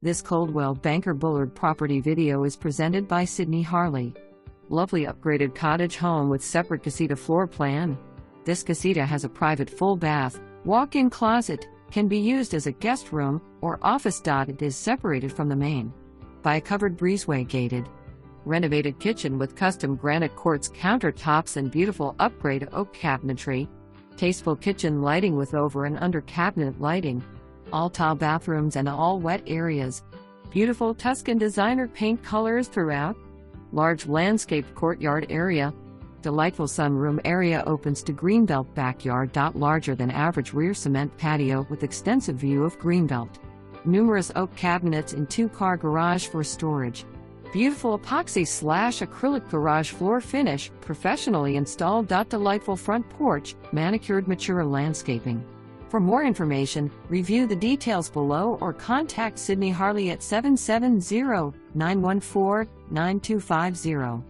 This Coldwell Banker Bullard property video is presented by Sydney Harley. Lovely upgraded cottage home with separate Casita floor plan. This Casita has a private full bath, walk-in closet, can be used as a guest room, or office.It is separated from the main by a covered breezeway gated. Renovated kitchen with custom granite quartz countertops and beautiful upgrade oak cabinetry. Tasteful kitchen lighting with over and under cabinet lighting. All tile bathrooms and all wet areas. Beautiful Tuscan designer paint colors throughout. Large landscaped courtyard area. Delightful sunroom area opens to greenbelt backyard.Larger than average rear cement patio with extensive view of greenbelt. Numerous oak cabinets in two-car garage for storage. Beautiful epoxy/acrylic garage floor finish, professionally installed.Delightful front porch, manicured mature landscaping. For more information, review the details below or contact Sydney Harley at 770-914-9250.